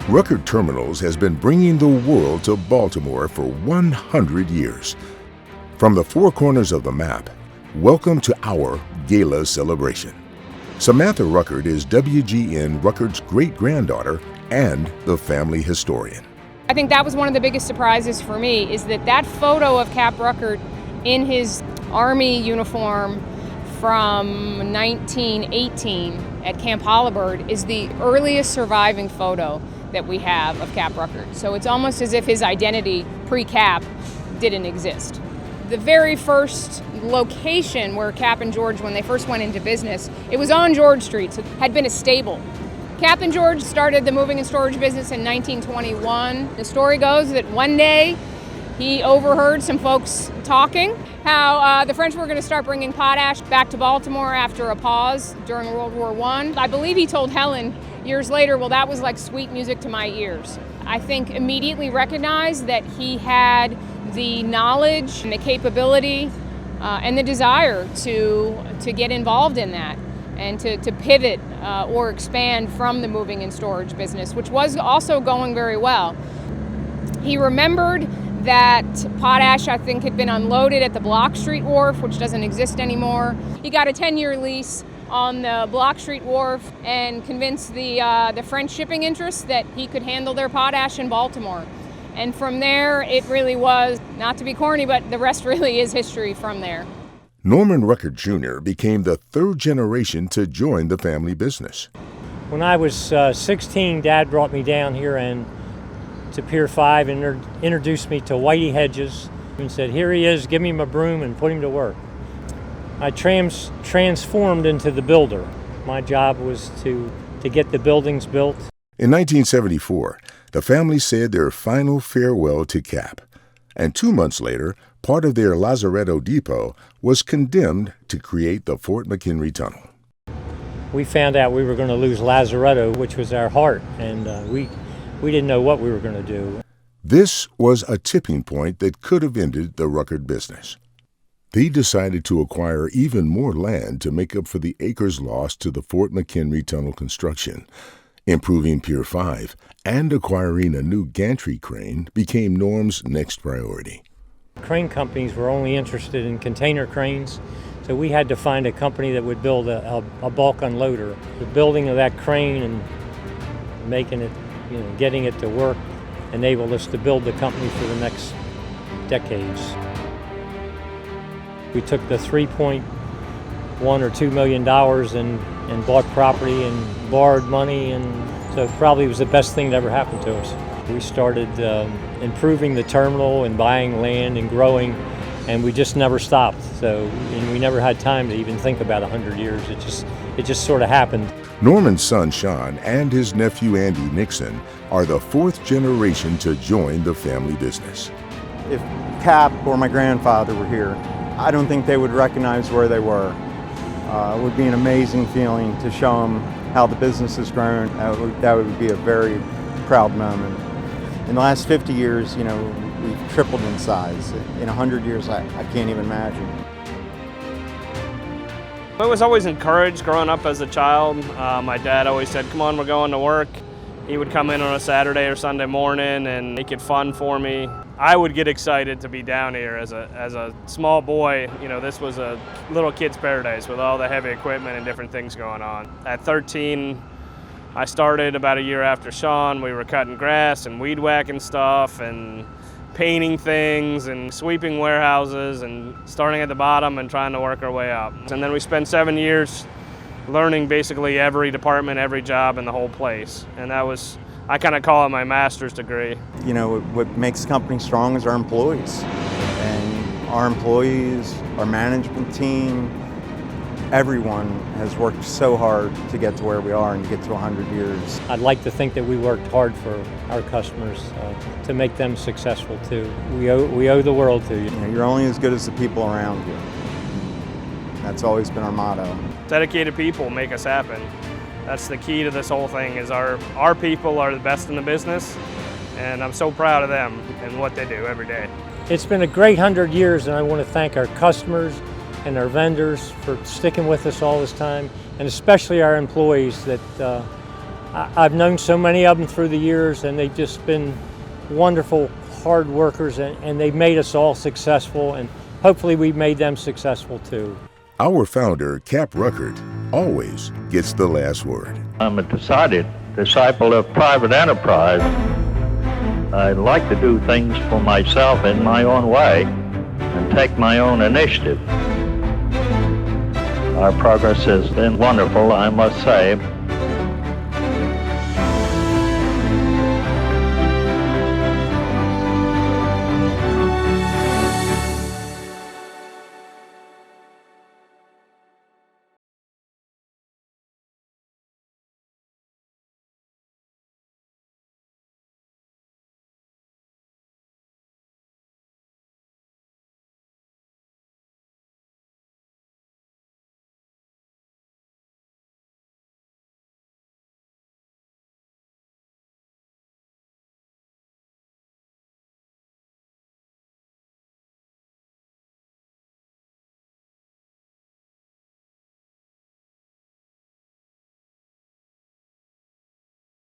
Rukert Terminals has been bringing the world to Baltimore for 100 years. From the four corners of the map, welcome to our gala celebration. Samantha Rukert is WGN Rukert's great-granddaughter and the family historian. I think that was one of the biggest surprises for me, is that photo of Cap Rukert in his Army uniform from 1918 at Camp Hollibird is the earliest surviving photo that we have of Cap Rukert. So it's almost as if his identity pre-Cap didn't exist. The very first location where Cap and George, when they first went into business, it was on George Street, so it had been a stable. Cap and George started the moving and storage business in 1921. The story goes that one day he overheard some folks talking how the French were going to start bringing potash back to Baltimore after a pause during World War I. I believe he told Helen years later, well, that was like sweet music to my ears. I think immediately recognized that he had the knowledge and the capability and the desire to get involved in that and to pivot or expand from the moving and storage business, which was also going very well. He remembered that potash, I think, had been unloaded at the Block Street Wharf, which doesn't exist anymore. He got a 10-year lease on the Block Street Wharf and convinced the French shipping interests that he could handle their potash in Baltimore. And from there, it really was, not to be corny, but the rest really is history from there. Norman Rukert Jr. became the third generation to join the family business. When I was 16, Dad brought me down here and to Pier 5 and introduced me to Whitey Hedges and said, here he is, give me my broom and put him to work. I transformed into the builder. My job was to get the buildings built. In 1974, the family said their final farewell to Cap, and 2 months later, part of their Lazaretto depot was condemned to create the Fort McHenry Tunnel. We found out we were going to lose Lazaretto, which was our heart, and we didn't know what we were going to do. This was a tipping point that could have ended the Rukert business. They decided to acquire even more land to make up for the acres lost to the Fort McHenry Tunnel construction. Improving Pier 5 and acquiring a new gantry crane became Norm's next priority. Crane companies were only interested in container cranes, so we had to find a company that would build a bulk unloader. The building of that crane and making it, getting it to work enabled us to build the company for the next decades. We took the $3.1 or $2 million and bought property and borrowed money, and so probably it was the best thing that ever happened to us. We started improving the terminal and buying land and growing, and we just never stopped. And we never had time to even think about 100 years. It just sort of happened. Norman's son Sean and his nephew Andy Nixon are the fourth generation to join the family business. If Cap or my grandfather were here, I don't think they would recognize where they were. It would be an amazing feeling to show them how the business has grown. That would be a very proud moment. In the last 50 years, we've tripled in size. In 100 years, I can't even imagine. I was always encouraged growing up as a child. My dad always said, come on, we're going to work. He would come in on a Saturday or Sunday morning and make it fun for me. I would get excited to be down here as a small boy. This was a little kid's paradise with all the heavy equipment and different things going on. At 13, I started about a year after Sean. We were cutting grass and weed whacking stuff and painting things and sweeping warehouses and starting at the bottom and trying to work our way up. And then we spent 7 years learning basically every department, every job in the whole place. And that was, I kind of call it my master's degree. What makes the company strong is our employees. And our employees, our management team, everyone has worked so hard to get to where we are and to get to 100 years. I'd like to think that we worked hard for our customers to make them successful too. We owe the world to you. You're only as good as the people around you. That's always been our motto. Dedicated people make us happen. That's the key to this whole thing, is our people are the best in the business, and I'm so proud of them and what they do every day. It's been a great 100 years, and I want to thank our customers and our vendors for sticking with us all this time, and especially our employees that I've known so many of them through the years, and they've just been wonderful, hard workers, and they've made us all successful, and hopefully we've made them successful too. Our founder, Cap Rukert, always gets the last word. I'm a decided disciple of private enterprise. I like to do things for myself in my own way and take my own initiative. Our progress has been wonderful, I must say.